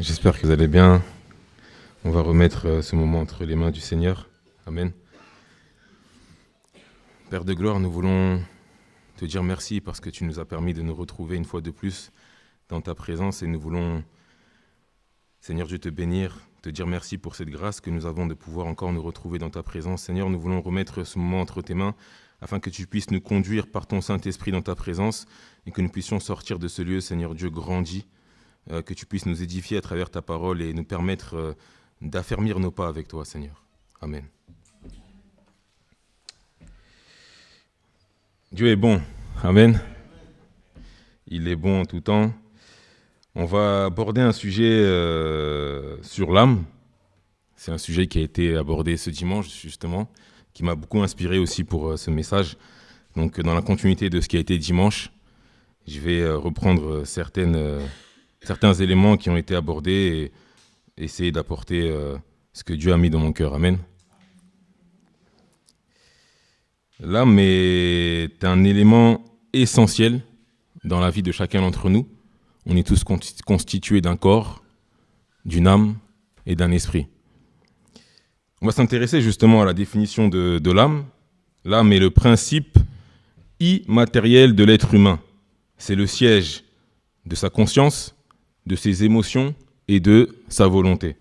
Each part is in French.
J'espère que vous allez bien. On va remettre ce moment entre les mains du Seigneur. Amen. Père de gloire, nous voulons te dire merci parce que tu nous as permis de nous retrouver une fois de plus dans ta présence et nous voulons, Seigneur Dieu, te bénir, te dire merci pour cette grâce que nous avons de pouvoir encore nous retrouver dans ta présence. Seigneur, nous voulons remettre ce moment entre tes mains afin que tu puisses nous conduire par ton Saint-Esprit dans ta présence et que nous puissions sortir de ce lieu, Seigneur Dieu, grandi, que tu puisses nous édifier à travers ta parole et nous permettre d'affermir nos pas avec toi, Seigneur. Amen. Dieu est bon. Amen. Il est bon en tout temps. On va aborder un sujet sur l'âme. C'est un sujet qui a été abordé ce dimanche, justement, qui m'a beaucoup inspiré aussi pour ce message. Donc, dans la continuité de ce qui a été dimanche, je vais reprendre certains éléments qui ont été abordés et essayer d'apporter ce que Dieu a mis dans mon cœur. Amen. L'âme est un élément essentiel dans la vie de chacun d'entre nous. On est tous constitués d'un corps, d'une âme et d'un esprit. On va s'intéresser justement à la définition de l'âme. L'âme est le principe immatériel de l'être humain. C'est le siège de sa conscience, de ses émotions et de sa volonté.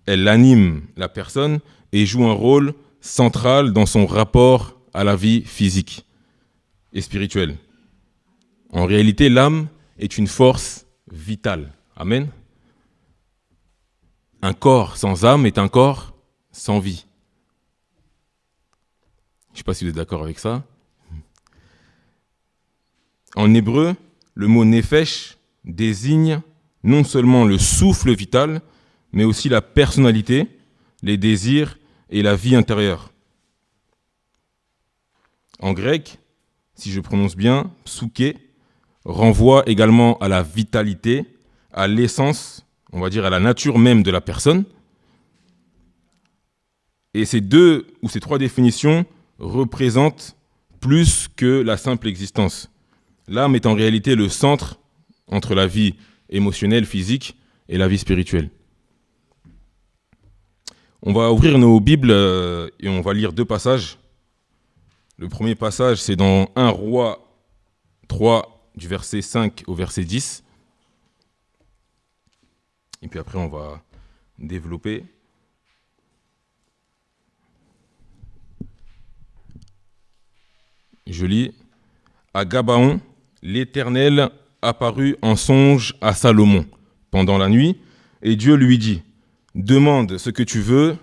Elle anime la personne et joue un rôle central dans son rapport à la vie physique et spirituelle. En réalité, l'âme est une force vitale. Amen. Un corps sans âme est un corps sans vie. Je ne sais pas si vous êtes d'accord avec ça. En hébreu, le mot nefesh désigne non seulement le souffle vital, mais aussi la personnalité, les désirs et la vie intérieure. En grec, si je prononce bien, psyché renvoie également à la vitalité, à l'essence, on va dire à la nature même de la personne. Et ces deux ou ces trois définitions représentent plus que la simple existence. L'âme est en réalité le centre entre la vie émotionnelle, physique et la vie spirituelle. On va ouvrir nos Bibles et on va lire deux passages. Le premier passage, c'est dans 1 Roi 3, du verset 5 au verset 10. Et puis après, on va développer. Je lis. À Gabaon, l'Éternel apparut en songe à Salomon pendant la nuit, et Dieu lui dit : demande ce que tu veux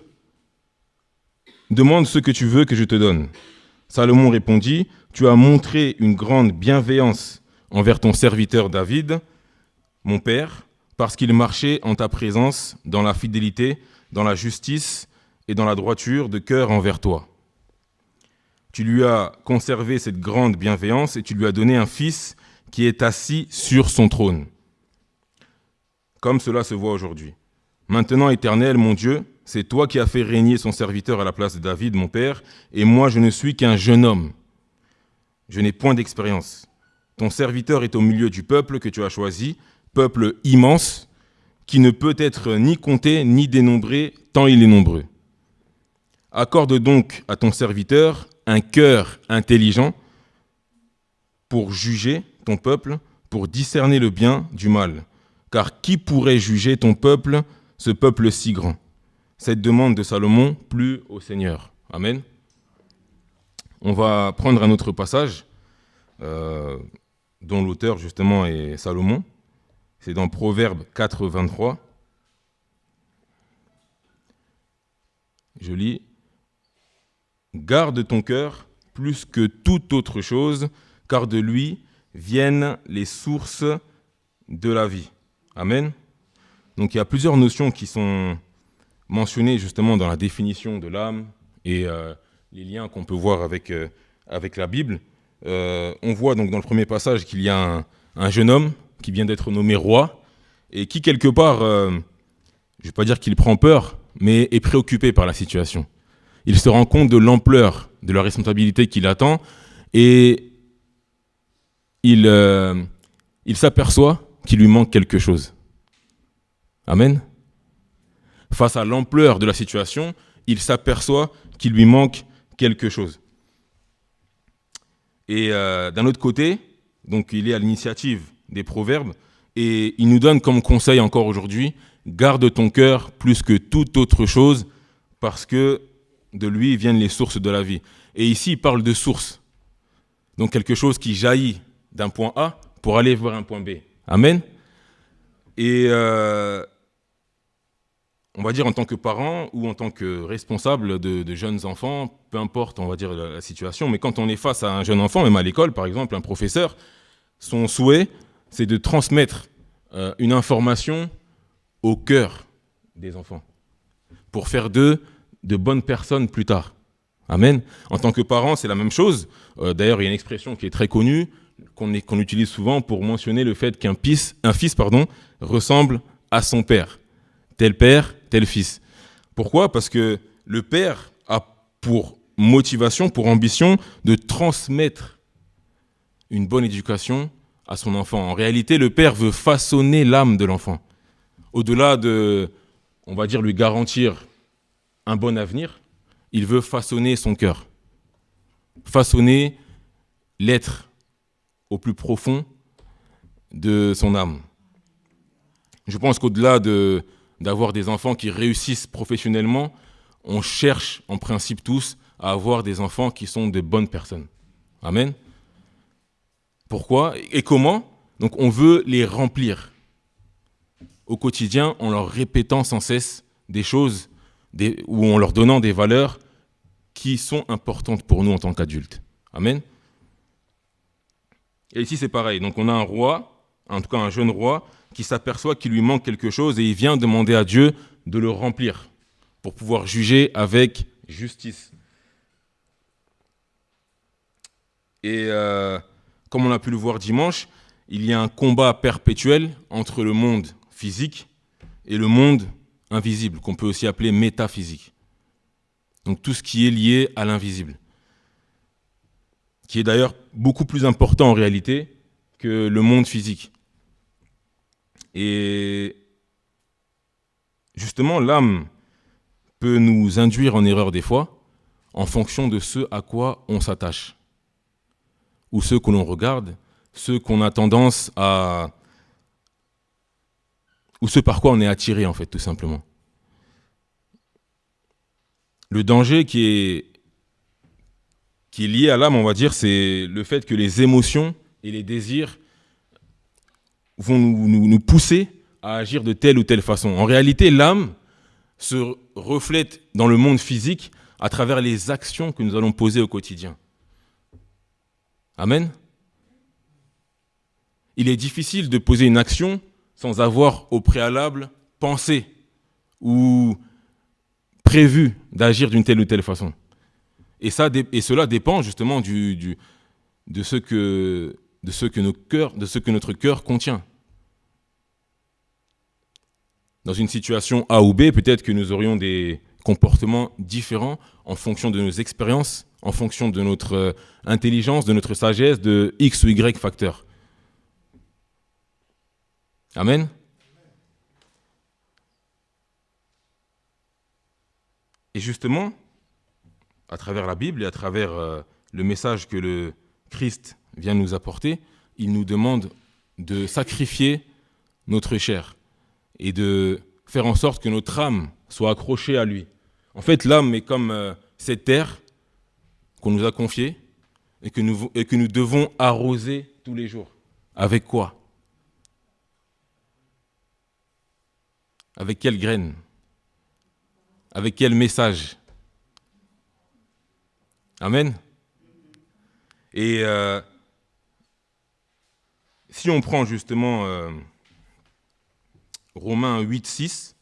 que je te donne. Salomon répondit : tu as montré une grande bienveillance envers ton serviteur David, mon père, parce qu'il marchait en ta présence dans la fidélité, dans la justice et dans la droiture de cœur envers toi. Tu lui as conservé cette grande bienveillance et tu lui as donné un fils qui est assis sur son trône, comme cela se voit aujourd'hui. Maintenant, Éternel, mon Dieu, c'est toi qui as fait régner son serviteur à la place de David, mon père, et moi je ne suis qu'un jeune homme. Je n'ai point d'expérience. Ton serviteur est au milieu du peuple que tu as choisi, peuple immense, qui ne peut être ni compté ni dénombré, tant il est nombreux. Accorde donc à ton serviteur un cœur intelligent pour juger ton peuple, pour discerner le bien du mal. Car qui pourrait juger ton peuple, ce peuple si grand ? Cette demande de Salomon plut au Seigneur. Amen. On va prendre un autre passage dont l'auteur justement est Salomon. C'est dans Proverbe 4, 23. Je lis. Garde ton cœur plus que toute autre chose, car de lui viennent les sources de la vie. Amen. Donc il y a plusieurs notions qui sont mentionnées justement dans la définition de l'âme et les liens qu'on peut voir avec la Bible. On voit donc dans le premier passage qu'il y a un jeune homme qui vient d'être nommé roi et qui quelque part, je ne vais pas dire qu'il prend peur, mais est préoccupé par la situation. Il se rend compte de l'ampleur de la responsabilité qu'il attend et il s'aperçoit qu'il lui manque quelque chose. Amen. Face à l'ampleur de la situation, il s'aperçoit qu'il lui manque quelque chose. Et d'un autre côté, donc il est à l'initiative des proverbes, et il nous donne comme conseil encore aujourd'hui, garde ton cœur plus que toute autre chose, parce que de lui viennent les sources de la vie. Et ici, il parle de source. Donc quelque chose qui jaillit d'un point A pour aller vers un point B. Amen. Et on va dire en tant que parent ou en tant que responsable de jeunes enfants, peu importe, on va dire la situation, mais quand on est face à un jeune enfant, même à l'école par exemple, un professeur, son souhait, c'est de transmettre une information au cœur des enfants pour faire d'eux de bonnes personnes plus tard. Amen. En tant que parent, c'est la même chose. D'ailleurs, il y a une expression qui est très connue, qu'on utilise souvent pour mentionner le fait qu'un fils ressemble à son père. Tel père, tel fils. Pourquoi ? Parce que le père a pour motivation, pour ambition, de transmettre une bonne éducation à son enfant. En réalité, le père veut façonner l'âme de l'enfant. Au-delà de, on va dire, lui garantir un bon avenir, il veut façonner son cœur. Façonner l'être au plus profond de son âme. Je pense qu'au-delà d'avoir des enfants qui réussissent professionnellement, on cherche en principe tous à avoir des enfants qui sont de bonnes personnes. Amen. Pourquoi et comment ? Donc on veut les remplir au quotidien en leur répétant sans cesse des choses ou en leur donnant des valeurs qui sont importantes pour nous en tant qu'adultes. Amen. Et ici c'est pareil. Donc on a un roi, en tout cas un jeune roi, qui s'aperçoit qu'il lui manque quelque chose et il vient demander à Dieu de le remplir pour pouvoir juger avec justice. Et comme on a pu le voir dimanche, il y a un combat perpétuel entre le monde physique et le monde invisible, qu'on peut aussi appeler métaphysique. Donc tout ce qui est lié à l'invisible, qui est d'ailleurs beaucoup plus important en réalité que le monde physique. Et justement, l'âme peut nous induire en erreur des fois en fonction de ce à quoi on s'attache, ou ce que l'on regarde, ce qu'on a tendance à... ou ce par quoi on est attiré, en fait, tout simplement. Le danger qui est lié à l'âme, on va dire, c'est le fait que les émotions et les désirs vont nous pousser à agir de telle ou telle façon. En réalité, l'âme se reflète dans le monde physique à travers les actions que nous allons poser au quotidien. Amen. Il est difficile de poser une action sans avoir au préalable pensé ou prévu d'agir d'une telle ou telle façon. Et cela dépend justement de ce que notre cœur contient. Dans une situation A ou B, peut-être que nous aurions des comportements différents en fonction de nos expériences, en fonction de notre intelligence, de notre sagesse, de X ou Y facteurs. Amen. Et justement, à travers la Bible et à travers le message que le Christ vient nous apporter, il nous demande de sacrifier notre chair et de faire en sorte que notre âme soit accrochée à lui. En fait, l'âme est comme cette terre qu'on nous a confiée et que nous devons arroser tous les jours. Avec quoi ? Avec quelle graine ? Avec quel message ? Amen. Et si on prend justement Romains 8, 6,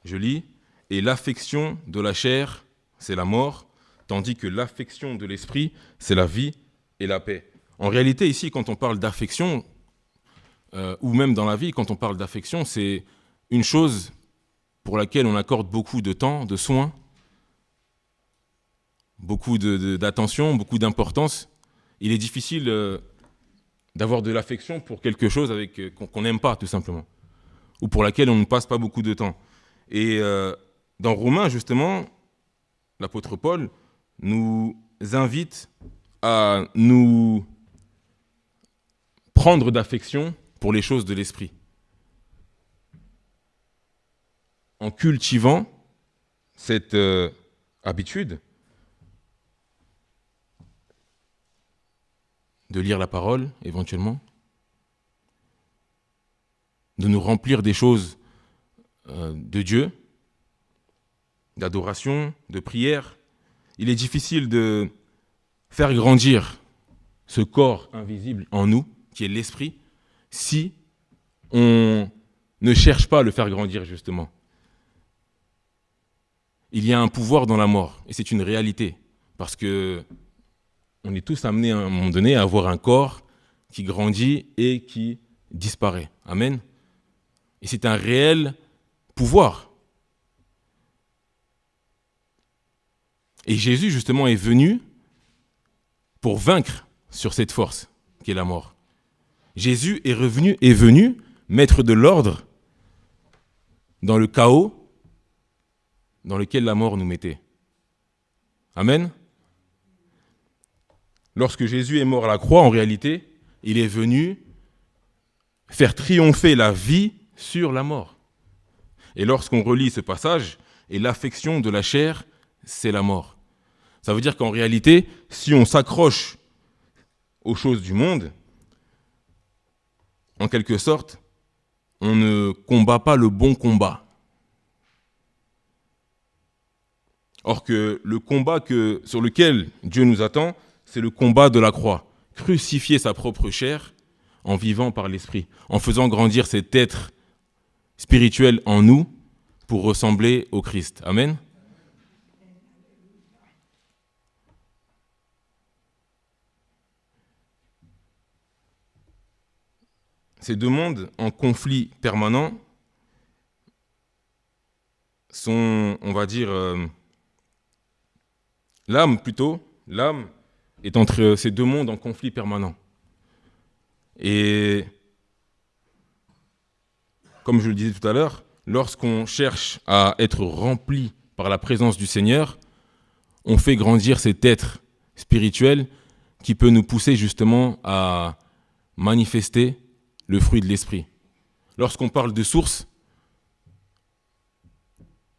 je lis, « Et l'affection de la chair, c'est la mort, tandis que l'affection de l'esprit, c'est la vie et la paix. » En réalité, ici, quand on parle d'affection, ou même dans la vie, quand on parle d'affection, c'est une chose pour laquelle on accorde beaucoup de temps, de soins, beaucoup d'attention, beaucoup d'importance. Il est difficile d'avoir de l'affection pour quelque chose qu'on n'aime pas, tout simplement, ou pour laquelle on ne passe pas beaucoup de temps. Et dans Romains, justement, l'apôtre Paul nous invite à nous prendre d'affection pour les choses de l'esprit, en cultivant cette habitude de lire la parole, éventuellement, de nous remplir des choses de Dieu, d'adoration, de prière. Il est difficile de faire grandir ce corps invisible en nous, qui est l'esprit, si on ne cherche pas à le faire grandir, justement. Il y a un pouvoir dans la mort, et c'est une réalité, parce que on est tous amenés à un moment donné à avoir un corps qui grandit et qui disparaît. Amen. Et c'est un réel pouvoir. Et Jésus, justement, est venu pour vaincre sur cette force qui est la mort. Jésus est venu mettre de l'ordre dans le chaos dans lequel la mort nous mettait. Amen. Lorsque Jésus est mort à la croix, en réalité, il est venu faire triompher la vie sur la mort. Et lorsqu'on relit ce passage, et l'affection de la chair, c'est la mort. Ça veut dire qu'en réalité, si on s'accroche aux choses du monde, en quelque sorte, on ne combat pas le bon combat. Or que le combat sur lequel Dieu nous attend, c'est le combat de la croix. Crucifier sa propre chair en vivant par l'esprit, en faisant grandir cet être spirituel en nous pour ressembler au Christ. Amen. Ces deux mondes en conflit permanent sont, on va dire, l'âme est entre ces deux mondes en conflit permanent. Et comme je le disais tout à l'heure, lorsqu'on cherche à être rempli par la présence du Seigneur, on fait grandir cet être spirituel qui peut nous pousser justement à manifester le fruit de l'esprit. Lorsqu'on parle de source,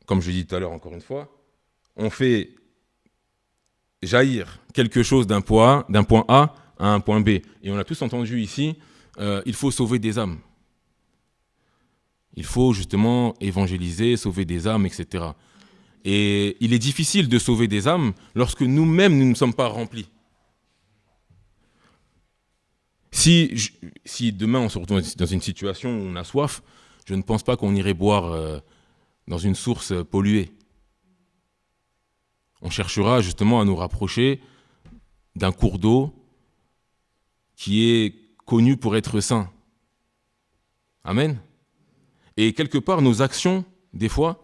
comme je l'ai dit tout à l'heure encore une fois, on fait jaillir quelque chose d'un point A à un point B. Et on a tous entendu ici, il faut sauver des âmes. Il faut justement évangéliser, sauver des âmes, etc. Et il est difficile de sauver des âmes lorsque nous-mêmes, nous ne sommes pas remplis. Si demain on se retrouve dans une situation où on a soif, je ne pense pas qu'on irait boire dans une source polluée. On cherchera justement à nous rapprocher d'un cours d'eau qui est connu pour être saint. Amen. Et quelque part, nos actions, des fois,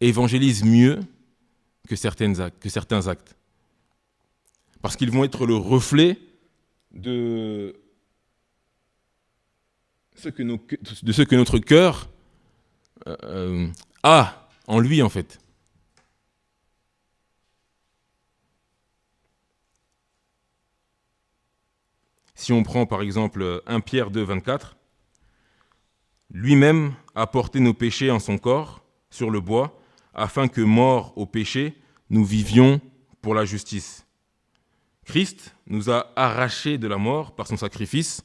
évangélisent mieux que certains actes. Parce qu'ils vont être le reflet de ce que notre cœur a en lui, en fait. Si on prend par exemple 1 Pierre 2, 24, lui-même a porté nos péchés en son corps sur le bois, afin que, morts au péché, nous vivions pour la justice. Christ nous a arrachés de la mort par son sacrifice.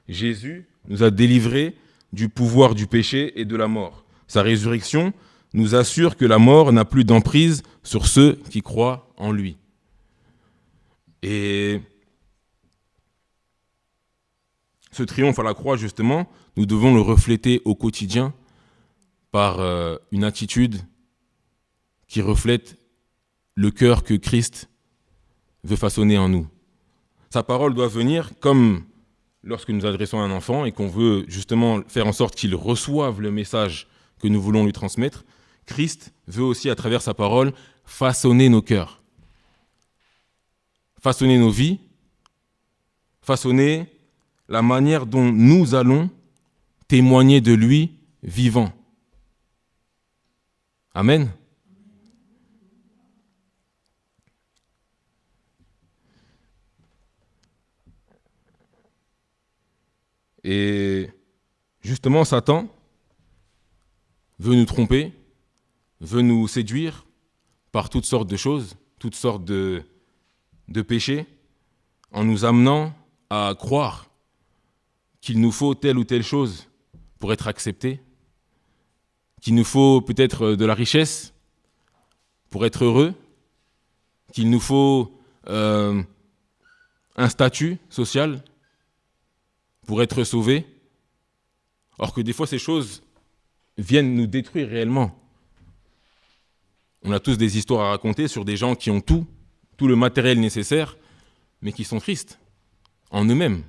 Jésus nous a délivrés du pouvoir du péché et de la mort. Sa résurrection nous assure que la mort n'a plus d'emprise sur ceux qui croient en lui. Et ce triomphe à la croix, justement, nous devons le refléter au quotidien par une attitude qui reflète le cœur que Christ veut façonner en nous. Sa parole doit venir comme lorsque nous adressons à un enfant et qu'on veut justement faire en sorte qu'il reçoive le message que nous voulons lui transmettre. Christ veut aussi, à travers sa parole, façonner nos cœurs, façonner nos vies, façonner la manière dont nous allons témoigner de lui vivant. Amen. Et justement, Satan veut nous tromper, veut nous séduire par toutes sortes de choses, toutes sortes de péchés, en nous amenant à croire qu'il nous faut telle ou telle chose pour être accepté, qu'il nous faut peut-être de la richesse pour être heureux, qu'il nous faut un statut social pour être sauvé, or que des fois ces choses viennent nous détruire réellement. On a tous des histoires à raconter sur des gens qui ont tout le matériel nécessaire, mais qui sont tristes en eux-mêmes,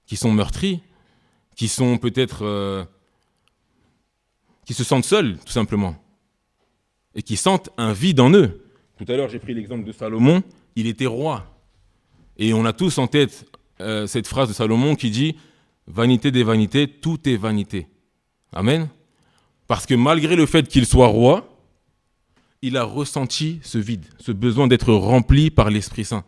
qui sont meurtris, qui sont peut-être qui se sentent seuls, tout simplement, et qui sentent un vide en eux. Tout à l'heure, j'ai pris l'exemple de Salomon, il était roi. Et on a tous en tête cette phrase de Salomon qui dit « Vanité des vanités, tout est vanité ». Amen. Parce que malgré le fait qu'il soit roi, il a ressenti ce vide, ce besoin d'être rempli par l'Esprit Saint.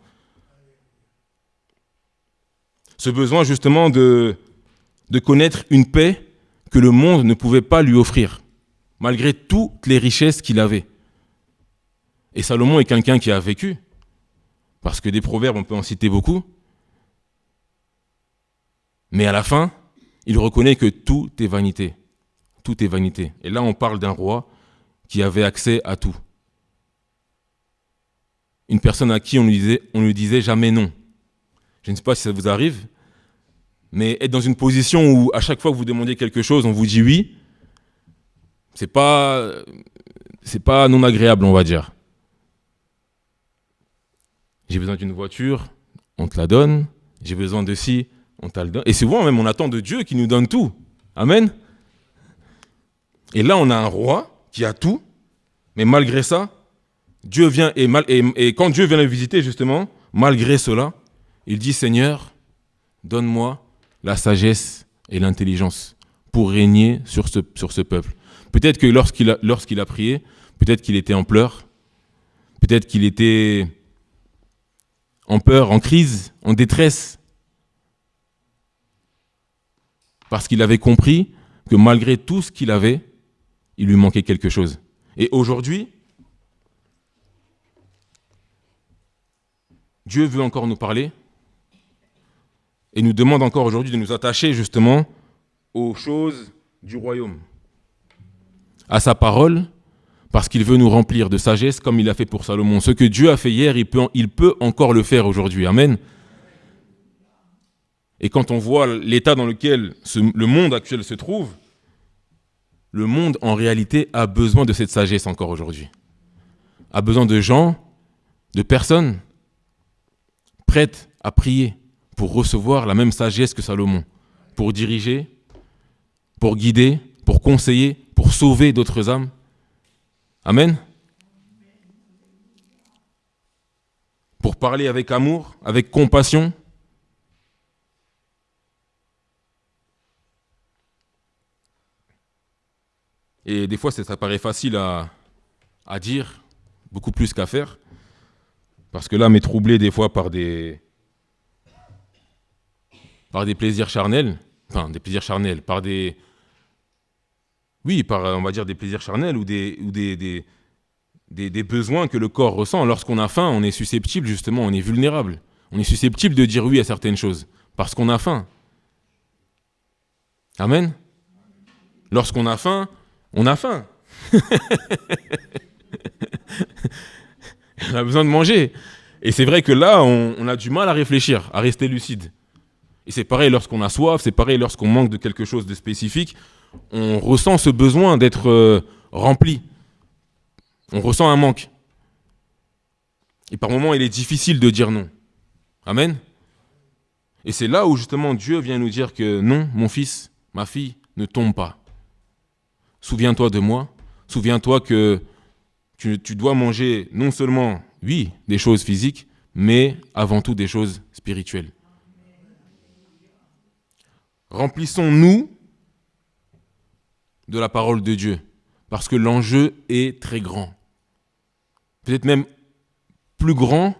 Ce besoin justement de connaître une paix que le monde ne pouvait pas lui offrir, malgré toutes les richesses qu'il avait. Et Salomon est quelqu'un qui a vécu, parce que des proverbes, on peut en citer beaucoup, mais à la fin, il reconnaît que tout est vanité. Tout est vanité. Et là, on parle d'un roi qui avait accès à tout. Une personne à qui on ne disait jamais non. Je ne sais pas si ça vous arrive, mais être dans une position où à chaque fois que vous demandez quelque chose, on vous dit oui, c'est pas non agréable, on va dire. J'ai besoin d'une voiture, on te la donne. J'ai besoin de ci, on te la donne. Et souvent même, on attend de Dieu qui nous donne tout. Amen. Et là, on a un roi qui a tout, mais malgré ça, Dieu vient et quand Dieu vient le visiter, justement, malgré cela, il dit « Seigneur, donne-moi la sagesse et l'intelligence pour régner sur ce peuple. » Peut-être que lorsqu'il a prié, peut-être qu'il était en pleurs, peut-être qu'il était en peur, en crise, en détresse, parce qu'il avait compris que malgré tout ce qu'il avait, il lui manquait quelque chose. Et aujourd'hui, Dieu veut encore nous parler et nous demande encore aujourd'hui de nous attacher justement aux choses du royaume, à sa parole, parce qu'il veut nous remplir de sagesse comme il a fait pour Salomon. Ce que Dieu a fait hier, il peut encore le faire aujourd'hui. Amen. Et quand on voit l'état dans lequel le monde actuel se trouve, le monde en réalité a besoin de cette sagesse encore aujourd'hui. A besoin de gens, de personnes prêtes à prier pour recevoir la même sagesse que Salomon, pour diriger, pour guider, pour conseiller, pour sauver d'autres âmes. Amen. Pour parler avec amour, avec compassion. Et des fois, ça paraît facile à dire, beaucoup plus qu'à faire. Parce que l'âme est troublée des fois par des plaisirs charnels. Enfin, des plaisirs charnels, on va dire des plaisirs charnels ou des besoins que le corps ressent. Lorsqu'on a faim, on est susceptible, justement, on est vulnérable. On est susceptible de dire oui à certaines choses, parce qu'on a faim. Amen. Lorsqu'on a faim, on a faim. On a besoin de manger. Et c'est vrai que là, on a du mal à réfléchir, à rester lucide. Et c'est pareil lorsqu'on a soif, c'est pareil lorsqu'on manque de quelque chose de spécifique. On ressent ce besoin d'être rempli. On ressent un manque. Et par moments, il est difficile de dire non. Amen. Et c'est là où justement Dieu vient nous dire que non, mon fils, ma fille, ne tombe pas. Souviens-toi de moi. Souviens-toi que tu dois manger non seulement, oui, des choses physiques, mais avant tout des choses spirituelles. Remplissons-nous de la parole de Dieu, parce que l'enjeu est très grand. Peut-être même plus grand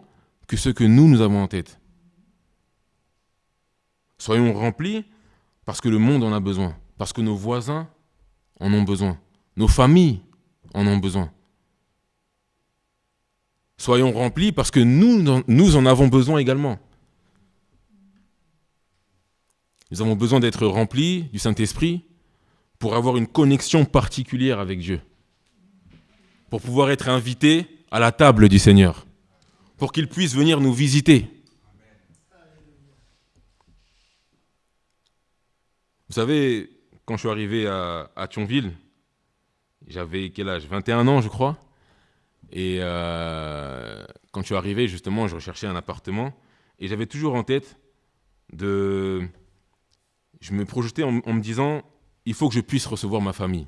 que ce que nous avons en tête. Soyons remplis parce que le monde en a besoin, parce que nos voisins en ont besoin, nos familles en ont besoin. Soyons remplis parce que nous en avons besoin également. Nous avons besoin d'être remplis du Saint-Esprit pour avoir une connexion particulière avec Dieu, pour pouvoir être invités à la table du Seigneur, pour qu'il puisse venir nous visiter. Vous savez, quand je suis arrivé à Thionville, j'avais quel âge ? 21 ans, je crois. Et quand je suis arrivé, justement, je recherchais un appartement. Et j'avais toujours en tête je me projetais en me disant, il faut que je puisse recevoir ma famille.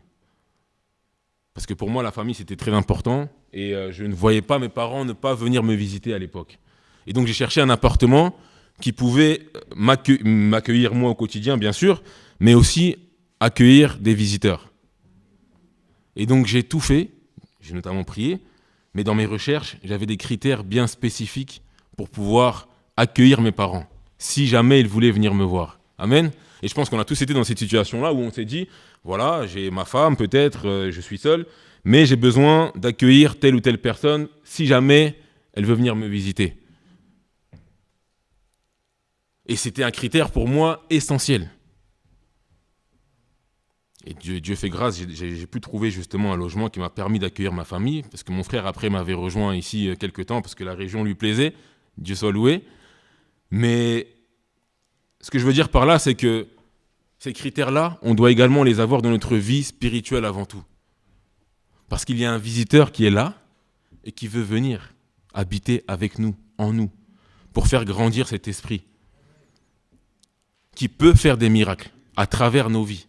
Parce que pour moi, la famille, c'était très important. Et je ne voyais pas mes parents ne pas venir me visiter à l'époque. Et donc, j'ai cherché un appartement qui pouvait m'accueillir moi au quotidien, bien sûr, mais aussi accueillir des visiteurs. Et donc, j'ai tout fait. J'ai notamment prié. Mais dans mes recherches, j'avais des critères bien spécifiques pour pouvoir accueillir mes parents, si jamais ils voulaient venir me voir. Amen. Et je pense qu'on a tous été dans cette situation-là où on s'est dit, voilà, j'ai ma femme, peut-être, je suis seul, mais j'ai besoin d'accueillir telle ou telle personne si jamais elle veut venir me visiter. Et c'était un critère pour moi essentiel. Et Dieu fait grâce, j'ai pu trouver justement un logement qui m'a permis d'accueillir ma famille, parce que mon frère après m'avait rejoint ici quelques temps, parce que la région lui plaisait, Dieu soit loué. Mais ce que je veux dire par là, c'est que ces critères-là, on doit également les avoir dans notre vie spirituelle avant tout. Parce qu'il y a un visiteur qui est là et qui veut venir habiter avec nous, en nous, pour faire grandir cet esprit, qui peut faire des miracles à travers nos vies.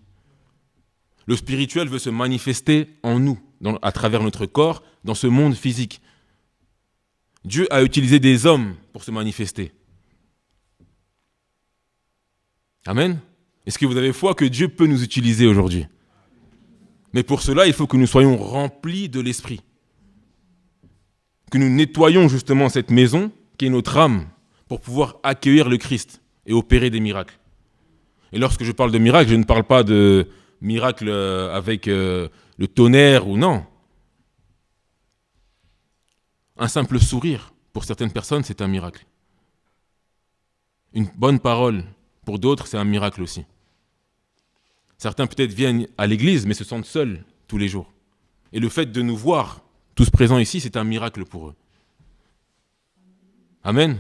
Le spirituel veut se manifester en nous, à travers notre corps, dans ce monde physique. Dieu a utilisé des hommes pour se manifester. Amen. Est-ce que vous avez foi que Dieu peut nous utiliser aujourd'hui ? Mais pour cela, il faut que nous soyons remplis de l'Esprit. Que nous nettoyions justement cette maison, qui est notre âme, pour pouvoir accueillir le Christ et opérer des miracles. Et lorsque je parle de miracles, je ne parle pas de miracles avec le tonnerre ou non. Un simple sourire, pour certaines personnes, c'est un miracle. Une bonne parole, pour d'autres, c'est un miracle aussi. Certains peut-être viennent à l'église, mais se sentent seuls tous les jours. Et le fait de nous voir tous présents ici, c'est un miracle pour eux. Amen.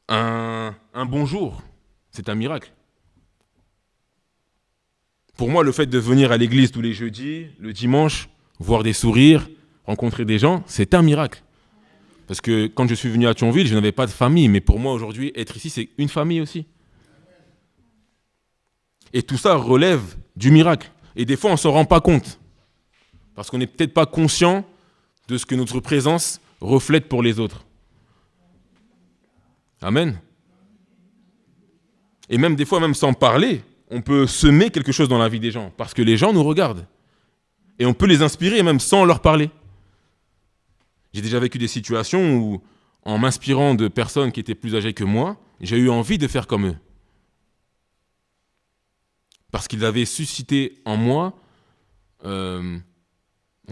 Un bonjour, c'est un miracle. Pour moi, le fait de venir à l'église tous les jeudis, le dimanche, voir des sourires, rencontrer des gens, c'est un miracle. Parce que quand je suis venu à Thionville, je n'avais pas de famille, mais pour moi aujourd'hui, être ici, c'est une famille aussi. Et tout ça relève du miracle. Et des fois, on ne s'en rend pas compte. Parce qu'on n'est peut-être pas conscient de ce que notre présence reflète pour les autres. Amen. Et même des fois, même sans parler, on peut semer quelque chose dans la vie des gens. Parce que les gens nous regardent. Et on peut les inspirer même sans leur parler. J'ai déjà vécu des situations où, en m'inspirant de personnes qui étaient plus âgées que moi, j'ai eu envie de faire comme eux. Parce qu'ils avaient suscité en moi, on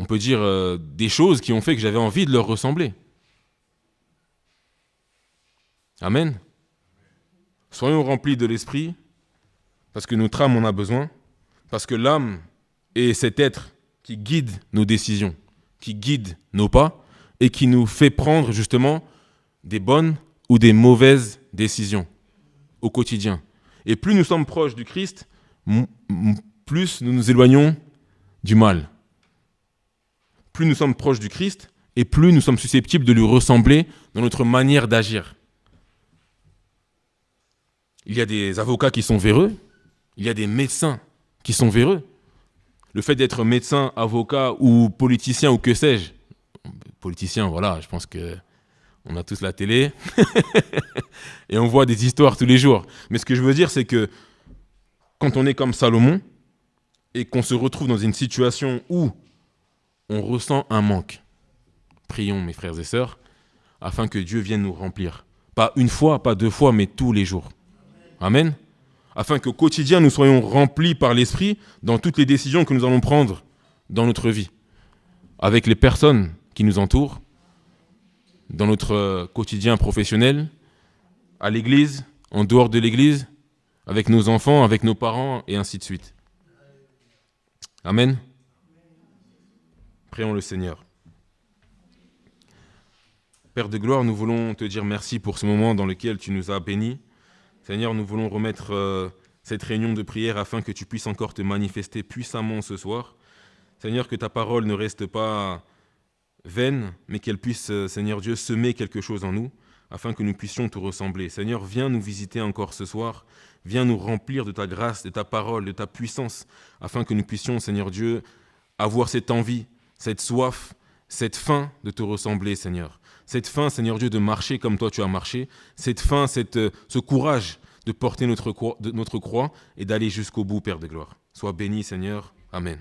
peut dire, des choses qui ont fait que j'avais envie de leur ressembler. Amen. Soyons remplis de l'esprit, parce que notre âme en a besoin, parce que l'âme est cet être qui guide nos décisions, qui guide nos pas, et qui nous fait prendre justement des bonnes ou des mauvaises décisions au quotidien. Et plus nous sommes proches du Christ, plus nous nous éloignons du mal. Plus nous sommes proches du Christ, et plus nous sommes susceptibles de lui ressembler dans notre manière d'agir. Il y a des avocats qui sont véreux, il y a des médecins qui sont véreux. Le fait d'être médecin, avocat ou politicien ou que sais-je, politicien, voilà, je pense que On a tous la télé et on voit des histoires tous les jours. Mais ce que je veux dire, c'est que quand on est comme Salomon et qu'on se retrouve dans une situation où on ressent un manque, prions, mes frères et sœurs, afin que Dieu vienne nous remplir. Pas une fois, pas deux fois, mais tous les jours. Amen. Afin qu'au quotidien, nous soyons remplis par l'Esprit dans toutes les décisions que nous allons prendre dans notre vie, avec les personnes qui nous entourent, dans notre quotidien professionnel, à l'église, en dehors de l'église, avec nos enfants, avec nos parents, et ainsi de suite. Amen. Prions le Seigneur. Père de gloire, nous voulons te dire merci pour ce moment dans lequel tu nous as bénis. Seigneur, nous voulons remettre cette réunion de prière afin que tu puisses encore te manifester puissamment ce soir. Seigneur, que ta parole ne reste pas vaine, mais qu'elle puisse, Seigneur Dieu, semer quelque chose en nous, afin que nous puissions te ressembler. Seigneur, viens nous visiter encore ce soir, viens nous remplir de ta grâce, de ta parole, de ta puissance, afin que nous puissions, Seigneur Dieu, avoir cette envie, cette soif, cette faim de te ressembler, Seigneur. Cette faim, Seigneur Dieu, de marcher comme toi tu as marché, cette faim, ce courage de porter notre croix et d'aller jusqu'au bout, Père de gloire. Sois béni, Seigneur. Amen.